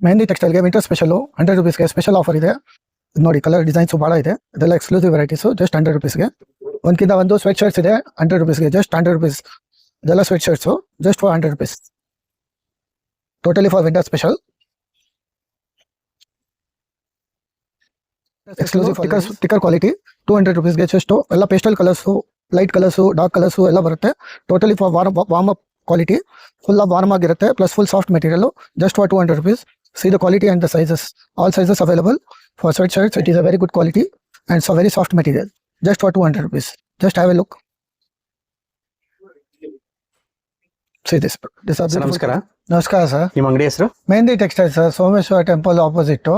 ಮೆಹಂದಿ ಟೆಕ್ಸ್ಟೈಲ್ಗೆ winter special 100 ರುಪೀಸ್ಗೆ special offer ಇದೆ. ನೋಡಿ ಕಲರ್ ಡಿಸೈನ್ಸು ಭಾಳ ಇದೆ. ಇದೆಲ್ಲ ಎಕ್ಸ್ಕ್ಲೂಸಿವ್ ವೆರೈಟೀಸು ಜಸ್ಟ್ 100 ರುಪೀಸ್ಗೆ. ಒಂದ್ಕಿಂತ ಒಂದು ಸ್ವೆಟ್ ಶರ್ಟ್ಸ್ ಇದೆ 100 ರುಪೀಸ್ಗೆ, ಜಸ್ಟ್ 100 ರುಪೀಸ್. ಇದೆಲ್ಲ sweatshirts just for 100 rupees, totally for winter special. Exclusive sticker quality 200 ರುಪೀಸ್ಗೆ ಜಸ್ಟು. ಎಲ್ಲ pastel colours, light colours, dark colours ಎಲ್ಲ ಬರುತ್ತೆ. Totally for warm up quality, full warm ಆಗಿರುತ್ತೆ, plus full soft material, just for 200 rupees. See the quality and the sizes. All sizes available for sweatshirts. It is a very good quality and it's a very soft material. Just for 200 rupees. Just have a look. See this. This are ನಮಸ್ಕಾರ. ನಮಸ್ಕಾರ sir. ನಿಮ್ಮ ಅಂಗಡಿ ಹೆಸರು? Mehandi textile sir, Someshwara temple opposite,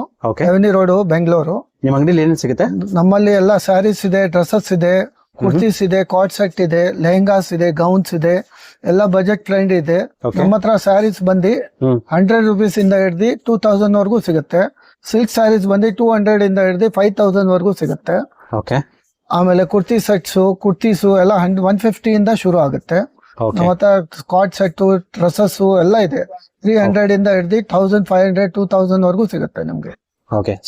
Avenue Road, Bengaluru. ನಿಮ್ಮ ಅಂಗಡಿಲಿ ಏನೇನು ಸಿಗುತ್ತೆ? ನಮ್ಮಲ್ಲಿ ಎಲ್ಲ ಸ್ಯಾರೀಸ್ ಇದೆ, ಡ್ರೆಸ್ಸಸ್ ಇದೆ, ಕುರ್ತೀಸ್ ಇದೆ, ಕಾಟ್ ಸೆಟ್ ಇದೆ, ಲೆಹಂಗಾಸ್ ಇದೆ, ಗೌನ್ಸ್ ಇದೆ, ಎಲ್ಲ ಬಜೆಟ್ ಟ್ರೆಂಡ್ ಇದೆ. ನಮ್ಮ ಹತ್ರ ಸ್ಯಾರೀಸ್ ಬಂದು 100 ರುಪೀಸ್ ಇಂದ ಹಿಡ್ದು 2000 ವರ್ಗೂ ಸಿಗುತ್ತೆ. ಸಿಲ್ಕ್ ಸ್ಯಾರೀಸ್ ಬಂದು 200 ಇಂದ ಹಿಡ್ದು 5000 ವರ್ಗೂ ಸಿಗುತ್ತೆ. ಆಮೇಲೆ ಕುರ್ತಿ ಸೆಟ್ಸ್, ಕುರ್ತೀಸು ಎಲ್ಲ 150 ಇಂದ ಶುರು ಆಗುತ್ತೆ. ನಮ್ಮ ಹತ್ರ ಕಾಟ್ ಸೆಟ್, ಡ್ರೆಸ್ಸಸ್ ಎಲ್ಲ ಇದೆ. 300 ಇಂದ ಹಿಡ್ದು 1500 2000 ವರ್ಗೂ ಸಿಗುತ್ತೆ ನಮ್ಗೆ.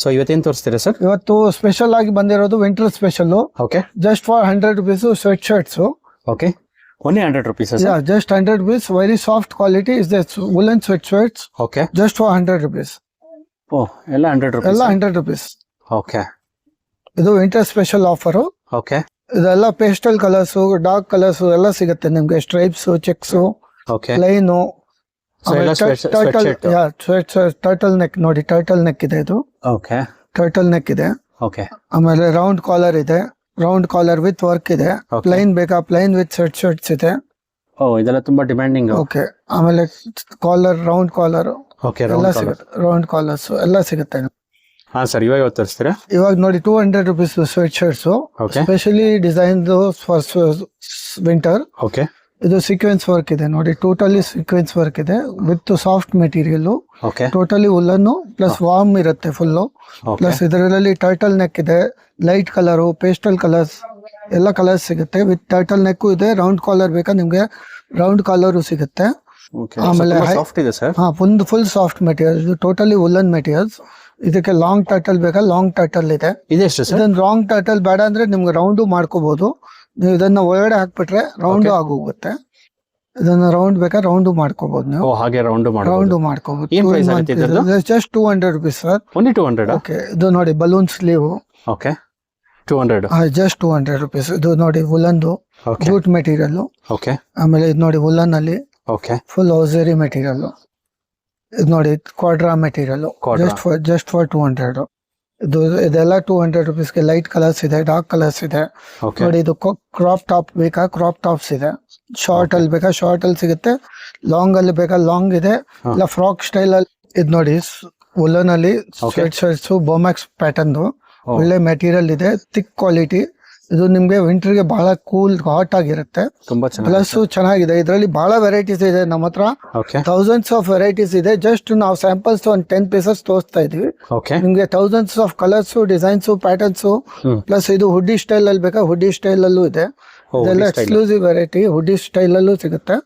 ಸೊ ಇವತ್ತೇನ್ ತೋರಿಸ್ತೀರಾ ಸರ್? ಇವತ್ತು ಸ್ಪೆಷಲ್ ಆಗಿ ಬಂದಿರೋದು winter special. Just for 100 rupees sweatshirts. only 100 rupees sir? Yeah, just 100 rupees. Very soft quality is this woolen sweatshirts. Just for 100 rupees. Oh, ಎಲ್ಲ 100 rupees. ಎಲ್ಲ 100 rupees. Okay. ಇದು ವಿಂಟರ್ ಸ್ಪೆಷಲ್ ಆಫರ್. Okay. ಇದೆಲ್ಲ pastel colours, dark colours ಎಲ್ಲ ಸಿಗುತ್ತೆ ನಿಮ್ಗೆ. Stripes, cheques, plain, turtle neck. ನೋಡಿ turtle neck ಇದೆ ಇದು. ಟರ್ಟಲ್ ನೆಕ್ ಇದೆ. ಆಮೇಲೆ ರೌಂಡ್ ಕಾಲರ್ ಇದೆ, ರೌಂಡ್ ಕಾಲರ್ ವಿತ್ ವರ್ಕ್ ಇದೆ. ಪ್ಲೈನ್ ಬೇಕಾ, ಪ್ಲೈನ್ ವಿತ್ ಶರ್ಟ್ಸ್ ಇದೆ. ಇದೆಲ್ಲ ತುಂಬಾ ಡಿಮ್ಯಾಂಡಿಂಗ್. ಆಮೇಲೆ ಕಾಲರ್, ರೌಂಡ್ ಕಾಲರ್ ಎಲ್ಲ ಸಿಗುತ್ತೆ. ರೌಂಡ್ ಕಾಲರ್ಸ್ ಎಲ್ಲ ಸಿಗುತ್ತೆ. ಹಾ ಸರ್, ಇವಾಗ ತೋರಿಸ್ತೀರಾ? ಇವಾಗ ನೋಡಿ 200 rupees sweatshirts, specially design for winter. ಇದು ಸೀಕ್ವೆನ್ಸ್ ವರ್ಕ್ ಇದೆ ನೋಡಿ, ಟೋಟಲಿ ಸೀಕ್ವೆನ್ಸ್ ವರ್ಕ್ ಇದೆ ವಿತ್ ಸಾಫ್ಟ್ ಮೆಟೀರಿಯಲ್. ಟೋಟಲಿ ಉಲ್ಲನ್ನು ಪ್ಲಸ್ ವಾರ್ಮ್ ಇರುತ್ತೆ ಫುಲ್. ಪ್ಲಸ್ ಇದರಲ್ಲಿ ಟರ್ಟಲ್ ನೆಕ್ ಇದೆ, ಲೈಟ್ ಕಲರು, ಪೇಸ್ಟಲ್ ಕಲರ್ಸ್ ಎಲ್ಲ ಕಲರ್ಸ್ ಸಿಗುತ್ತೆ. ವಿತ್ ಟರ್ಟಲ್ ನೆಕ್ ಇದೆ. ರೌಂಡ್ ಕಾಲರ್ ಬೇಕಾ ನಿಮ್ಗೆ, ರೌಂಡ್ ಕಾಲರ್ ಸಿಗುತ್ತೆ. ಆಮೇಲೆ full soft material, totally woollen materials. ಇದಕ್ಕೆ ಲಾಂಗ್ ಟರ್ಟಲ್ ಬೇಕಾ, ಲಾಂಗ್ ಟರ್ಟಲ್ ಇದೆ. ಇದನ್ನ ರಾಂಗ್ ಟರ್ಟಲ್ ಬೇಡ ಅಂದ್ರೆ ನಿಮ್ಗೆ ರೌಂಡು ಮಾಡ್ಕೋಬಹುದು. ನೀವು ಇದನ್ನ ಒಳಗಡೆ ಹಾಕ್ಬಿಟ್ರೆ ರೌಂಡ್ ಆಗೋಗುತ್ತೆ. ಇದನ್ನ ರೌಂಡ್ ಬೇಕಾ, ರೌಂಡ್ ಮಾಡ್ಕೋಬಹುದು ನೀವು. ರೌಂಡ್ ಮಾಡ್ಕೋಬಹುದು. Just 200 rupees sir. ಓಕೆ, ಇದು ನೋಡಿ ಬಲೂನ್ ಸ್ಲೀವ್. 200. Just 200 rupees. ಇದು ನೋಡಿ ವುಲನ್ದು ಜೂಟ್ ಮೆಟೀರಿಯಲ್. ಆಮೇಲೆ ಇದು ನೋಡಿ ವುಲನ್ ಅಲ್ಲಿ ಫುಲ್ ಹೌಸರಿ ಮೆಟೀರಿಯಲ್. ಇದು ನೋಡಿ ಕ್ವಾಡ್ರಾ ಮೆಟೀರಿಯಲ್. Just for 200. ಇದೆಲ್ಲ 200 ರುಪೀಸ್ಗೆ. ಲೈಟ್ ಕಲರ್ಸ್ ಇದೆ, ಡಾರ್ಕ್ ಕಲರ್ಸ್ ಇದೆ. ನೋಡಿ ಇದು ಕ್ರಾಪ್ ಟಾಪ್ ಬೇಕಾ, ಕ್ರಾಪ್ ಟಾಪ್ಸ್ ಇದೆ. ಶಾರ್ಟ್ ಅಲ್ಲಿ ಬೇಕಾ, ಶಾರ್ಟ್ ಅಲ್ಲಿ ಸಿಗುತ್ತೆ. ಲಾಂಗ್ ಅಲ್ಲಿ ಬೇಕಾ, ಲಾಂಗ್ ಇದೆ. ಇಲ್ಲ ಫ್ರಾಕ್ ಸ್ಟೈಲ್ ಅಲ್ಲಿ. ಇದು ನೋಡಿ ವುಲನ್ ಅಲ್ಲಿ ಸ್ವೆಟ್ ಶರ್ಟ್ಸ್, ಬೋಮ್ಯಾಕ್ಸ್ ಪ್ಯಾಟರ್ನ್, ಒಳ್ಳೆ ಮೆಟೀರಿಯಲ್ ಇದೆ, ಥಿಕ್ ಕ್ವಾಲಿಟಿ. ಇದು ನಿಮ್ಗೆ ವಿಂಟರ್ ಗೆ ಬಹಳ ಕೂಲ್, ಹಾಟ್ ಆಗಿರುತ್ತೆ. ಪ್ಲಸ್ ಚೆನ್ನಾಗಿದೆ. ಇದರಲ್ಲಿ ಬಹಳ ವೆರೈಟೀಸ್ ಇದೆ ನಮ್ಮ ಹತ್ರ. ಥೌಸಂಡ್ಸ್ ಆಫ್ ವೆರೈಟೀಸ್ ಇದೆ. ಜಸ್ಟ್ ನಾವು ಸ್ಯಾಂಪಲ್ಸ್ ಒಂದು 10 ಪೀಸಸ್ ತೋರಿಸ್ತಾ ಇದೀವಿ ನಿಮ್ಗೆ. Thousands of colours, designs, patterns. Plus ಇದು ಹುಡ್ಡಿ ಸ್ಟೈಲ್ ಅಲ್ಲಿ ಬೇಕಾ, ಹುಡ್ಡಿ ಸ್ಟೈಲ್ ಅಲ್ಲೂ ಇದೆ. ಇದೆಲ್ಲ ಎಕ್ಸ್ಕ್ಲೂಸಿವ್ ವೆರೈಟಿ, ಹುಡ್ಡಿ ಸ್ಟೈಲ್ ಅಲ್ಲೂ ಸಿಗುತ್ತೆ.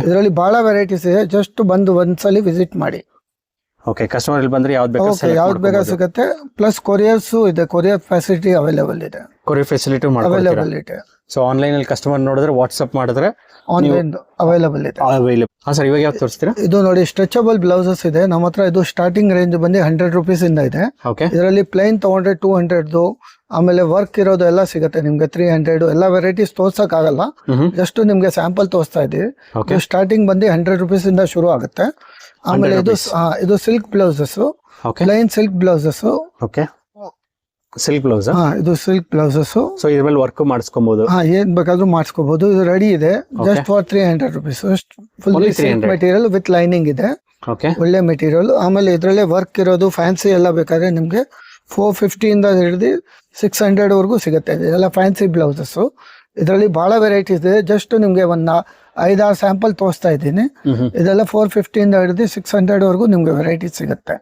ಇದರಲ್ಲಿ ಬಹಳ ವೆರೈಟೀಸ್ ಇದೆ. ಜಸ್ಟ್ ಬಂದು ಒಂದ್ಸಲಿ ವಿಸಿಟ್ ಮಾಡಿ. ಕಸ್ಟಮರ್ ಬಂದ್ರೆ ಯಾವ್ದು ಬೇಕಾ ಸಿಗುತ್ತೆ. ಪ್ಲಸ್ ಕೊರಿಯರ್ಸ್ ಇದೆ, ಕೊರಿಯರ್ ಫೆಸಿಲಿಟಿ ಅವೈಲೇಬಲ್ ಇದೆ. ಕೊರಿಯರ್ ಫೆಸಿಲಿಟಿ ಅವೈಲೇಬಲ್ ಇದೆ. ಸೊ ಆನ್ಲೈನ್ ಅಲ್ಲಿ ಕಸ್ಟಮರ್ ನೋಡಿದ್ರೆ ವಾಟ್ಸ್ಆಪ್ ಮಾಡಿದ್ರೆ ಆನ್ಲೈನ್ ಅವೈಲೇಬಲ್ ಇದೆ. ಸರ್, ಇವಾಗ ಯಾವ್ದು ತೋರಿಸ್ತೀರಾ? ಇದು ನೋಡಿ ಸ್ಟ್ರೆಚಬಲ್ ಬ್ಲೌಸಸ್ ಇದೆ ನಮ್ಮ ಹತ್ರ. ಇದು ಸ್ಟಾರ್ಟಿಂಗ್ ರೇಂಜ್ ಬಂದು 100 ರುಪೀಸ್ ಇಂದ ಇದೆ. ಇದರಲ್ಲಿ ಪ್ಲೈನ್ ತಗೊಂಡ್ರೆ 200. ಆಮೇಲೆ ವರ್ಕ್ ಇರೋದು ಎಲ್ಲ ಸಿಗುತ್ತೆ ನಿಮ್ಗೆ 300. ಎಲ್ಲ ವೆರೈಟೀಸ್ ತೋರ್ಸಕ್ ಆಗಲ್ಲ, ಜಸ್ಟ್ ನಿಮ್ಗೆ ಸ್ಯಾಂಪಲ್ ತೋರಿಸ್ತಾ ಇದೀವಿ. ಸ್ಟಾರ್ಟಿಂಗ್ ಬಂದು 100 ರುಪೀಸ್ ಇಂದ ಶುರು ಆಗುತ್ತೆ. ಆಮೇಲೆ ಇದು silk blouses, plain silk blouses. Silk blouse. ಇದು ಸಿಲ್ಕ್ ಬ್ಲೌಸಸ್. ಸೊ ಇದ್ರ ಮೇಲೆ ವರ್ಕ್ ಮಾಡಿಸ್ಕೋಬಹುದು. ಏನ್ ಬೇಕಾದ್ರೂ ಮಾಡಿಸ್ಕೋಬಹುದು. ಇದು ರೆಡಿ ಇದೆ. Just for 300 rupees. Full silk material with lining ಇದೆ. ಒಳ್ಳೆ ಮೆಟೀರಿಯಲ್. ಆಮೇಲೆ ಇದ್ರಲ್ಲೇ ವರ್ಕ್ ಇರೋದು ಫ್ಯಾನ್ಸಿ ಎಲ್ಲ ಬೇಕಾದ್ರೆ ನಿಮ್ಗೆ 450 ಇಂದ ಹಿಡಿದು 600 ವರ್ಗೂ ಸಿಗುತ್ತೆ. ಇದೆಲ್ಲ ಫ್ಯಾನ್ಸಿ ಬ್ಲೌಸಸ್. ಇದರಲ್ಲಿ ಬಹಳ ವೆರೈಟೀಸ್ ಇದೆ. ಜಸ್ಟ್ ನಿಮ್ಗೆ ಒಂದು 5-6 ಸ್ಯಾಂಪಲ್ ತೋರಿಸ್ತಾ ಇದ್ದೀನಿ. ಇದೆಲ್ಲ 450 ಇಂದ ಹಿಡಿದು 600 ವರ್ಗೂ ನಿಮ್ಗೆ ವೆರೈಟೀಸ್ ಸಿಗುತ್ತೆ.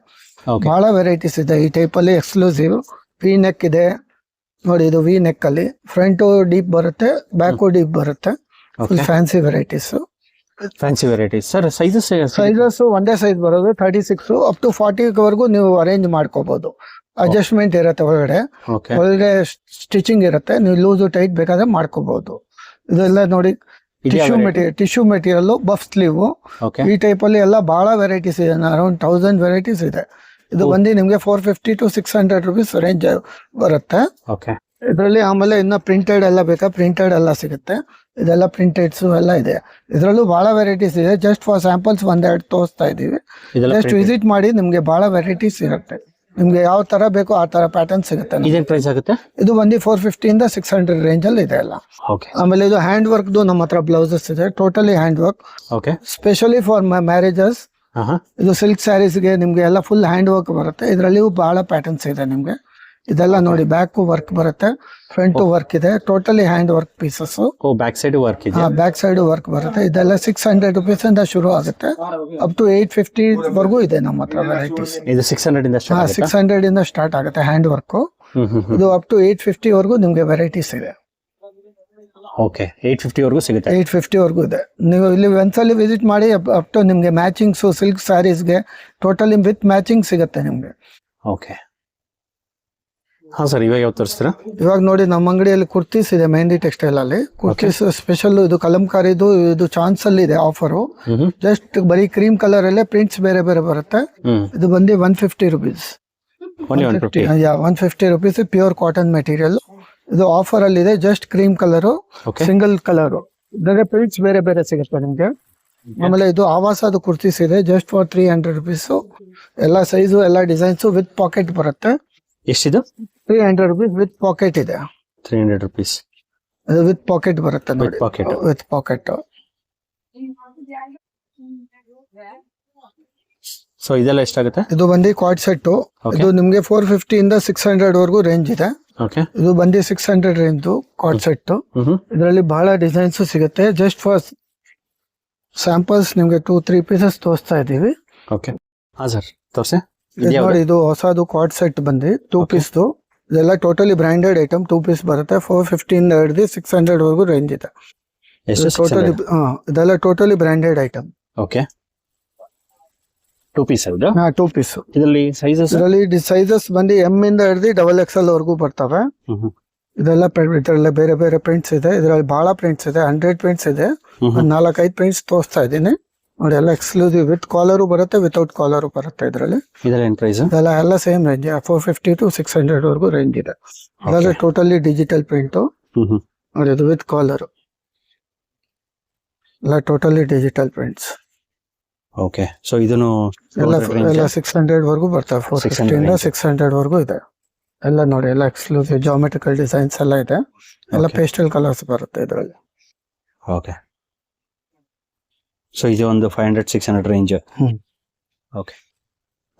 ಬಹಳ ವೆರೈಟೀಸ್ ಇದೆ ಈ ಟೈಪ್ ಅಲ್ಲಿ. ಎಕ್ಸ್ಕ್ಲೂಸಿವ್ ವಿ ನೆಕ್ ಇದೆ ನೋಡಿ. ಇದು ವಿ ನೆಕ್ ಅಲ್ಲಿ ಫ್ರಂಟ್ ಡೀಪ್ ಬರುತ್ತೆ, ಬ್ಯಾಕ್ ಡೀಪ್ ಬರುತ್ತೆ. Full fancy varieties. Fancy varieties sir. Sizes sizes ಒಂದೇ ಸೈಜ್ ಬರೋದು 36 ಅಪ್ ಟು 40 ವರೆಗೂ ನೀವು ಅರೇಂಜ್ ಮಾಡ್ಕೋಬಹುದು. ಅಡ್ಜಸ್ಟ್ಮೆಂಟ್ ಇರುತ್ತೆ ಒಳಗಡೆ, ಓಕೆ ಒಳಗಡೆ ಸ್ಟಿಚಿಂಗ್ ಇರುತ್ತೆ, ನೀವು ಲೂಸ್ ಟೈಟ್ ಬೇಕಾದ್ರೆ ಮಾಡ್ಕೋಬಹುದು. ಇದೆಲ್ಲ ನೋಡಿ tissue material buff sleeve. Okay ಈ ಟೈಪ್ ಅಲ್ಲಿ ಎಲ್ಲ ಬಹಳ ವೆರೈಟೀಸ್ ಇದೆ, ಅರೌಂಡ್ 1000 ವೆರೈಟೀಸ್ ಇದೆ. ಇದು ಬಂದು ನಿಮ್ಗೆ 450 to 600 ರುಪೀಸ್ ರೇಂಜ್ ಬರುತ್ತೆ. ಓಕೆ ಇದರಲ್ಲಿ ಆಮೇಲೆ ಇನ್ನ ಪ್ರಿಂಟೆಡ್ ಎಲ್ಲ ಬೇಕಾ, ಪ್ರಿಂಟೆಡ್ ಎಲ್ಲ ಸಿಗುತ್ತೆ. ಇದೆಲ್ಲ ಪ್ರಿಂಟೆಡ್ಸ್ ಎಲ್ಲ ಇದೆ. ಇದರಲ್ಲೂ ಬಹಳ ವೆರೈಟೀಸ್ ಇದೆ. ಜಸ್ಟ್ ಫಾರ್ ಸ್ಯಾಂಪಲ್ಸ್ ಒಂದೆರಡು ತೋರಿಸ್ತಾ ಇದೀವಿ. ಇದೆಲ್ಲ ಜಸ್ಟ್ ವಿಸಿಟ್ ಮಾಡಿ, ನಿಮ್ಗೆ ಬಹಳ ವೆರೈಟೀಸ್ ಇರುತ್ತೆ. ನಿಮ್ಗೆ ಯಾವ ತರ ಬೇಕೋ ಆ ತರ ಪ್ಯಾಟರ್ನ್ ಸಿಗುತ್ತೆ. ಇದೇನ್ ಪ್ರೈಸ್ ಆಗುತ್ತೆ? ಇದು ಬಂದು 450 ಇಂದ 600 ರೇಂಜ್ ಅಲ್ಲಿ ಇದೆ ಎಲ್ಲ. ಓಕೆ ಆಮೇಲೆ ಇದು ಹ್ಯಾಂಡ್ ವರ್ಕ್ ನಮ್ಮ ಹತ್ರ ಬ್ಲೌಸಸ್ ಇದೆ, totally hand work, okay specially for marriages. ಇದು ಸಿಲ್ಕ್ ಸ್ಯಾರೀಸ್ಗೆ ನಿಮ್ಗೆ ಎಲ್ಲ ಫುಲ್ ಹ್ಯಾಂಡ್ ವರ್ಕ್ ಬರುತ್ತೆ. ಇದರಲ್ಲಿ ಬಹಳ ಪ್ಯಾಟರ್ನ್ಸ್ ಇದೆ ನಿಮ್ಗೆ. ಇದೆಲ್ಲ ನೋಡಿ, ಬ್ಯಾಕ್ ವರ್ಕ್ ಬರುತ್ತೆ, ಫ್ರಂಟ್ ವರ್ಕ್ ಇದೆ, ಟೋಟಲಿ ಹ್ಯಾಂಡ್ ವರ್ಕ್ ಪೀಸಸ್. ಓ ಬ್ಯಾಕ್ ಸೈಡ್ ವರ್ಕ್ ಇದೆ. ಬ್ಯಾಕ್ ಸೈಡ್ ವರ್ಕ್ ಬರುತ್ತೆ. ಇದೆಲ್ಲ 600 ರುಪೀಸ್ ಇಂದ ಶುರು ಆಗುತ್ತೆ, ಅಪ್ ಟು 850 ವರೆಗೂ ಇದೆ ನಮ್ಮ ಹತ್ರ ವೆರೈಟೀಸ್. ಇದು 600 ಇಂದ ಸ್ಟಾರ್ಟ್ ಆಗುತ್ತೆ. 600 ಇಂದ ಸ್ಟಾರ್ಟ್ ಆಗುತ್ತೆ ಹ್ಯಾಂಡ್ ವರ್ಕ್. ಇದು ಅಪ್ ಟು 850 ವರೆಗೂ ನಿಮ್ಗೆ ವೆರೈಟೀಸ್ ಇದೆ. ಓಕೆ 850 ವರೆಗೂ ಸಿಗುತ್ತೆ. 850 ವರೆಗೂ ಇದೆ. ನೀವು ಇಲ್ಲಿ ಒಂದ್ಸಲಿ ವಿಸಿಟ್ ಮಾಡಿ, ಅಪ್ ಟು ನಿಮ್ಗೆ matchings silk ಸ್ಯಾರೀಸ್ಗೆ totally with matching ಸಿಗುತ್ತೆ ನಿಮ್ಗೆ. ಓಕೆ ಹಾ ಸರ್, ಇವಾಗ ಯಾವ ತೋರಿಸ್ತೀರಾ? ಇವಾಗ ನೋಡಿ, ನಮ್ಮ ಅಂಗಡಿಯಲ್ಲಿ ಕುರ್ತೀಸ್ ಇದೆ, ಮೆಹಂದಿ ಟೆಕ್ಸ್ಟೈಲ್ ಅಲ್ಲಿ ಕುರ್ತೀಸ್ ಸ್ಪೆಷಲ್. ಇದು ಕಲಂಕಾರಿದು, ಇದು ಚಾನ್ಸ್ ಅಲ್ಲಿ ಇದೆ ಆಫರು. ಜಸ್ಟ್ ಬರೀ ಕ್ರೀಮ್ ಕಲರ್ ಅಲ್ಲೇ ಪ್ರಿಂಟ್ಸ್ ಬೇರೆ ಬೇರೆ ಬರುತ್ತೆ. ಇದು ಬಂದು 150 rupees. 150 rupees pure cotton material. ಇದು ಆಫರ್ ಅಲ್ಲಿ ಇದೆ. Just cream colour, single colour, ಬೇರೆ ಪ್ರಿಂಟ್ಸ್ ಬೇರೆ ಬೇರೆ ಸಿಗುತ್ತೆ ನಿಮ್ಗೆ. ಆಮೇಲೆ ಇದು ಆವಾಸದ ಕುರ್ತೀಸ್ ಇದೆ, ಜಸ್ಟ್ ಫಾರ್ 300 ರುಪೀಸ್. ಎಲ್ಲ ಸೈಜು ಎಲ್ಲ ಡಿಸೈನ್ಸ್ ವಿತ್ ಪಾಕೆಟ್ ಬರುತ್ತೆ. ಎಷ್ಟಿದು? 300 ರುಪೀಸ್ ವಿತ್ ಪಾಕೆಟ್ ಇದೆ. 300 ರುಪೀಸ್ ಅದು ವಿತ್ ಪಾಕೆಟ್ ಬರುತ್ತೆ ನೋಡಿ, ಪಾಕೆಟ್. With packet. ಸೊ ಇದೆಲ್ಲ ಎಷ್ಟಾಗುತ್ತೆ? ಇದು ಬಂದು ಕ್ವಾಡ್ ಸೆಟ್. ಇದು ನಿಮ್ಗೆ 450 ಇಂದ 600 ವರೆಗೂ ರೇಂಜ್ ಇದೆ. ಓಕೆ ಇದು ಬಂದು 600 ರೇಂಜ್ ಕ್ವಾಡ್ ಸೆಟ್. ಇದರಲ್ಲಿ ಬಹಳ ಡಿಸೈನ್ಸ್ ಸಿಗುತ್ತೆ. ಜಸ್ಟ್ ಫಾರ್ ಸ್ಯಾಂಪಲ್ಸ್ ನಿಮ್ಗೆ 2-3 ಪೀಸಸ್ ತೋರಿಸ್ತಾ ಇದೀವಿ. ಓಕೆ ಹಾ ಸರ್, ತೋರ್ಸಿ. ನೋಡಿ, ಇದು ಹೊಸದು ಕ್ವಾಡ್ ಸೆಟ್ ಬಂದು 2 ಪೀಸ್. ಇದೆಲ್ಲ ಟೋಟಲಿ ಬ್ರಾಂಡೆಡ್ ಐಟಮ್. 2 ಪೀಸ್ ಬರುತ್ತೆ. 450 ಇಂದ ಹಿಡಿದು 600 ವರೆಗೂ ರೇಂಜ್ ಇದೆ. ಟೋಟಲಿ ಇದೆಲ್ಲ totally branded item. Okay 2 piece ಹೌದಾ? 2 ಪೀಸ್. ಇದರಲ್ಲಿ ಸೈಜಸ್? ಇದರಲ್ಲಿ ಸೈಜಸ್ ಬಂದು ಎಂ ಇಂದ ಹಿಡಿದು XXL ವರೆಗೂ ಬರ್ತವೆ. ಇದೆಲ್ಲ ಇದರಲ್ಲಿ ಬೇರೆ ಬೇರೆ ಪ್ರಿಂಟ್ಸ್ ಇದೆ. ಇದರಲ್ಲಿ ಬಹಳ ಪ್ರಿಂಟ್ಸ್ ಇದೆ, 100 ಪ್ರಿಂಟ್ಸ್ ಇದೆ. 4-5 ಪ್ರಿಂಟ್ಸ್ ತೋರಿಸ್ತಾ ಇದ್ದೀನಿ ನೋಡಿ. ಎಲ್ಲ ಎಕ್ಸ್ಕ್ಲೂಸಿವ್, ವಿತ್ ಕಾಲರು ಬರುತ್ತೆ, ವಿತೌಟ್ ಕಾಲರು ಬರುತ್ತೆ. ಇದರಲ್ಲಿ ಇದೆಲ್ಲ ಏನ್ ಪ್ರೈಸ್? ಎಲ್ಲ ಸೇಮ್ ರೇಂಜ್, 450 to 600 ವರೆಗೂ ರೇಂಜ್ ಇದೆ. ಅದೆಲ್ಲ ಟೋಟಲಿ ಡಿಜಿಟಲ್ ಪ್ರಿಂಟ್ ನೋಡಿ. ಇದು ವಿತ್ ಕಾಲರ್ ಎಲ್ಲ totally digital prints. Okay, so ಇದನ್ನು ಎಲ್ಲ 600 ವರೆಗೂ ಬರ್ತವೆ. 450 ಇಂದ 600 ವರೆಗೂ ಇದೆ. ಎಲ್ಲ ನೋಡಿ, ಎಲ್ಲ ಎಕ್ಸ್ಕ್ಲೂಸಿವ್ ಜಾಮೆಟ್ರಿಕಲ್ ಡಿಸೈನ್ಸ್ ಎಲ್ಲ ಇದೆ. ಎಲ್ಲ ಪೇಸ್ಟಲ್ ಕಲರ್ಸ್ ಬರುತ್ತೆ ಇದರಲ್ಲಿ. ಓಕೆ, ಸೊ ಇದು ಒಂದು 500-600 ರೇಂಜ್. ಓಕೆ,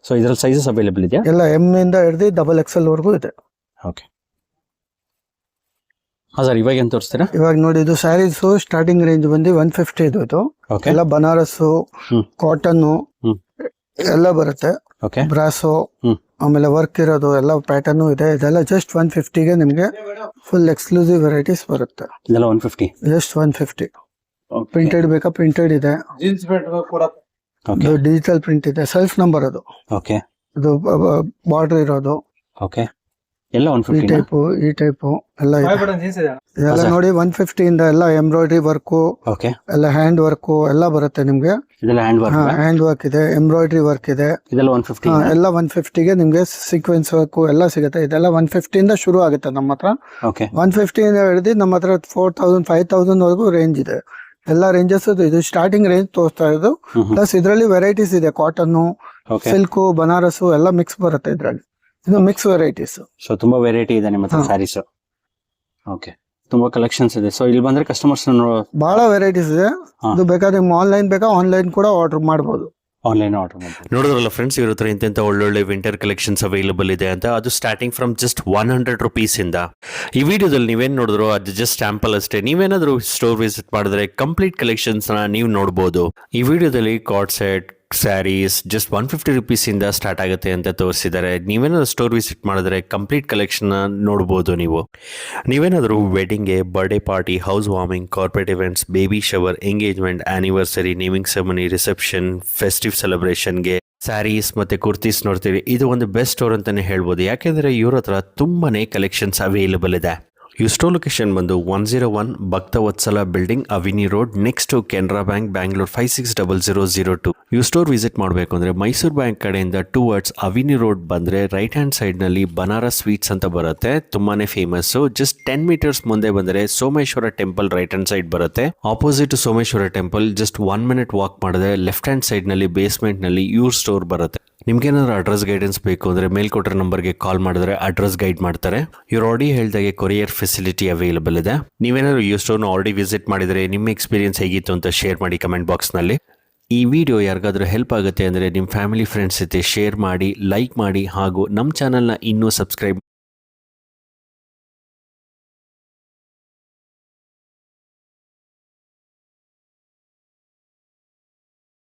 ಸೊ ಇದರಲ್ಲಿ ಸೈಜಸ್ ಅವೈಲೇಬಲ್ ಇದೆಯಾ? ಎಲ್ಲ ಎಂ ಇಂದ ಹಿಡಿದು XXL ವರೆಗೂ ಇದೆ. ಓಕೆ ಹಾ ಸರ್, ಇವಾಗ ಏನ್ ತೋರಿಸ್ತೀರಾ? ಇವಾಗ ನೋಡಿ, ಇದು ಸ್ಯಾರೀಸ್ ಸ್ಟಾರ್ಟಿಂಗ್ ರೇಂಜ್ ಬಂದು 150 ಇದು. ಎಲ್ಲ ಬನಾರಸ್ಸು, ಕಾಟನ್ ಎಲ್ಲ ಬರುತ್ತೆ. ಬ್ರಾಸೋ, ಆಮೇಲೆ ವರ್ಕ್ ಇರೋದು ಎಲ್ಲ ಪ್ಯಾಟರ್ನ್ ಇದೆ. ಇದೆಲ್ಲ ಜಸ್ಟ್ 150ಗೆ ನಿಮ್ಗೆ ಫುಲ್ ಎಕ್ಸ್ಕ್ಲೂಸಿವ್ ವೆರೈಟೀಸ್ ಬರುತ್ತೆ. ಇದೆಲ್ಲ 150, ಜಸ್ಟ್ 150. ಪ್ರಿಂಟೆಡ್ ಬೇಕಾ, ಪ್ರಿಂಟೆಡ್ ಇದೆ. ಡಿಜಿಟಲ್ ಪ್ರಿಂಟ್ ಇದೆ, ಸೆಲ್ಫ್ ನಂಬರ್ ಅದು. ಓಕೆ, ಇದು ಬಾರ್ಡರ್ ಇರೋದು. ಓಕೆ, ಎಲ್ಲ 150 ಈ ಟೈಪ್ ಎಲ್ಲ ಇದೆಲ್ಲ ನೋಡಿ. 150 ಇಂದ ಎಲ್ಲ ಎಂಬ್ರಾಯ್ಡ್ರಿ ವರ್ಕ್, ಎಲ್ಲ ಹ್ಯಾಂಡ್ ವರ್ಕ್ ಎಲ್ಲ ಬರುತ್ತೆ ನಿಮ್ಗೆ. ಹ್ಯಾಂಡ್ ವರ್ಕ್ ಇದೆ, ಎಂಬ್ರಾಯ್ಡ್ರಿ ವರ್ಕ್ ಇದೆ. ಇದೆಲ್ಲ 150, ಎಲ್ಲ 150ಗೆ ನಿಮ್ಗೆ ಸೀಕ್ವೆನ್ಸ್ ವರ್ಕ್ ಎಲ್ಲ ಸಿಗುತ್ತೆ. ಇದೆಲ್ಲ 150 ಇಂದ ಶುರು ಆಗುತ್ತೆ ನಮ್ಮ ಹತ್ರ. 150 ಇಂದ ಹಿಡಿದು ನಮ್ಮ ಹತ್ರ 4000-5000 ವರೆಗೂ ರೇಂಜ್ ಇದೆ. ಎಲ್ಲ ರೇಂಜಸ್ ಇದು ಸ್ಟಾರ್ಟಿಂಗ್ ರೇಂಜ್ ತೋರಿಸ್ತಾ ಇರೋದು. ಪ್ಲಸ್ ಇದರಲ್ಲಿ ವೆರೈಟೀಸ್ ಇದೆ, ಕಾಟನ್, ಸಿಲ್ಕ್, ಬನಾರಸ್ ಎಲ್ಲ ಮಿಕ್ಸ್ ಬರುತ್ತೆ ಇದರಲ್ಲಿ. ಇದು ಮಿಕ್ಸ್ ವೆರೈಟೀಸ್. ಸೊ ತುಂಬಾ ವೆರೈಟಿ ಇದೆ ನಿಮ್ಮ ಹತ್ರ ಸ್ಯಾರೀಸ್. ಓಕೆ, ತುಂಬಾ ಕಲೆಕ್ಷನ್ಸ್ ಇದೆ. ಸೊ ಇಲ್ಲಿ ಬಂದ್ರೆ ಕಸ್ಟಮರ್ಸ್ ಬಹಳ ವೆರೈಟೀಸ್ ಇದೆ. ಇದು ಬೇಕಾದ್ರೆ ಆನ್ಲೈನ್ ಬೇಕಾ, ಆನ್ಲೈನ್ ಕೂಡ ಆರ್ಡರ್ ಮಾಡಬಹುದು. ಆನ್ಲೈನ್ ಆರ್ಡರ್ ಮಾಡಿ. ನೋಡಿದ್ರಲ್ಲ ಫ್ರೆಂಡ್ಸ್, ಇವ್ರ ಹತ್ರ ಇಂಥ ಒಳ್ಳೊಳ್ಳೆ ವಿಂಟರ್ ಕಲೆಕ್ಷನ್ಸ್ ಅವೈಲೇಬಲ್ ಇದೆ ಅಂತ. ಅದು ಸ್ಟಾರ್ಟಿಂಗ್ ಫ್ರಮ್ ಜಸ್ಟ್ 100 ರುಪೀಸ್ ಇಂದ. ಈ ವಿಡಿಯೋದಲ್ಲಿ ನೀವೇನ್ ನೋಡಿದ್ರು ಅದು ಜಸ್ಟ್ ಸ್ಯಾಂಪಲ್ ಅಷ್ಟೇ. ನೀವೇನಾದ್ರೂ ಸ್ಟೋರ್ ವಿಸಿಟ್ ಮಾಡಿದ್ರೆ ಕಂಪ್ಲೀಟ್ ಕಲೆಕ್ಷನ್ಸ್ ನ ನೀವು ನೋಡಬಹುದು. ಈ ವಿಡಿಯೋದಲ್ಲಿ ಕಾರ್ಡ್ ಸೆಟ್, ಸ್ಯಾರೀಸ್ ಜಸ್ಟ್ 150 ರುಪೀಸಿಂದ ಸ್ಟಾರ್ಟ್ ಆಗುತ್ತೆ ಅಂತ ತೋರಿಸಿದ್ದಾರೆ. ನೀವೇನಾದ್ರು ಸ್ಟೋರ್ ವಿಸಿಟ್ ಮಾಡಿದ್ರೆ ಕಂಪ್ಲೀಟ್ ಕಲೆಕ್ಷನ್ ನೋಡ್ಬೋದು ನೀವು. ನೀವೇನಾದರೂ ವೆಡ್ಡಿಂಗ್ಗೆ, birthday party, housewarming, corporate events, baby shower, engagement, anniversary, naming ceremony, reception, festive ಸೆಲೆಬ್ರೇಷನ್ಗೆ ಸ್ಯಾರೀಸ್ ಮತ್ತು ಕುರ್ತೀಸ್ ನೋಡ್ತೀವಿ. ಇದು ಒಂದು ಬೆಸ್ಟ್ ಸ್ಟೋರ್ ಅಂತಲೇ ಹೇಳ್ಬೋದು. ಯಾಕೆಂದರೆ ಇವ್ರ ಹತ್ರ ತುಂಬಾ ಕಲೆಕ್ಷನ್ಸ್ ಅವೈಲೇಬಲ್ ಇದೆ. ಇವ್ರ ಸ್ಟೋರ್ ಲೊಕೇಶನ್ ಬಂದು 101 Bhaktavatsala building, Avenue Road, next to Canara Bank, Bangalore 560002. ಇವ್ರ ಸ್ಟೋರ್ ವಿಸಿಟ್ ಮಾಡಬೇಕು ಅಂದರೆ ಮೈಸೂರು ಬ್ಯಾಂಕ್ ಕಡೆಯಿಂದ ಟುವರ್ಡ್ಸ್ ಅವಿನಿ ರೋಡ್ ಬಂದರೆ ರೈಟ್ ಹ್ಯಾಂಡ್ ಸೈಡ್ನಲ್ಲಿ ಬನಾರಸ್ ಸ್ವೀಟ್ಸ್ ಅಂತ ಬರುತ್ತೆ, ತುಂಬಾ ಫೇಮಸ್ಸು. ಜಸ್ಟ್ 10 ಮೀಟರ್ಸ್ ಮುಂದೆ ಬಂದರೆ Someshwara temple right hand side ಬರುತ್ತೆ. Opposite Someshwara temple just 1 minute walk ಮಾಡಿದ್ರೆ ಲೆಫ್ಟ್ ಹ್ಯಾಂಡ್ ಸೈಡ್ನಲ್ಲಿ ಬೇಸ್ಮೆಂಟ್ನಲ್ಲಿ ಇವ್ರ ಸ್ಟೋರ್ ಬರುತ್ತೆ. ನಿಮ್ಗೇನಾದ್ರು ಅಡ್ರೆಸ್ ಗೈಡೆನ್ಸ್ ಬೇಕು ಅಂದರೆ ಮೇಲ್ಕೊಟ್ರೆ ನಂಬರ್ಗೆ ಕಾಲ್ ಮಾಡಿದ್ರೆ ಅಡ್ರೆಸ್ ಗೈಡ್ ಮಾಡ್ತಾರೆ. ಇವ್ರು ಆಲ್ರೆಡಿ ಹೇಳಿದಾಗೆ ಕೊರಿಯರ್ ಫೆಸಿಲಿಟಿ ಅವೈಲೇಬಲ್ ಇದೆ. ನೀವೇನಾದ್ರು ಈ ಸ್ಟೋರ್ನ ಆಲ್ರೆಡಿ ವಿಸಿಟ್ ಮಾಡಿದರೆ ನಿಮ್ಮ ಎಕ್ಸ್ಪೀರಿಯನ್ಸ್ ಹೇಗಿತ್ತು ಅಂತ ಶೇರ್ ಮಾಡಿ ಕಮೆಂಟ್ ಬಾಕ್ಸ್ನಲ್ಲಿ. ಈ ವಿಡಿಯೋ ಯಾರಿಗಾದ್ರೂ ಹೆಲ್ಪ್ ಆಗುತ್ತೆ ಅಂದರೆ ನಿಮ್ಮ ಫ್ಯಾಮಿಲಿ ಫ್ರೆಂಡ್ಸ್ ಜೊತೆ ಶೇರ್ ಮಾಡಿ, ಲೈಕ್ ಮಾಡಿ ಹಾಗೂ ನಮ್ಮ ಚಾನಲ್ನ ಇನ್ನೂ ಸಬ್ಸ್ಕ್ರೈಬ್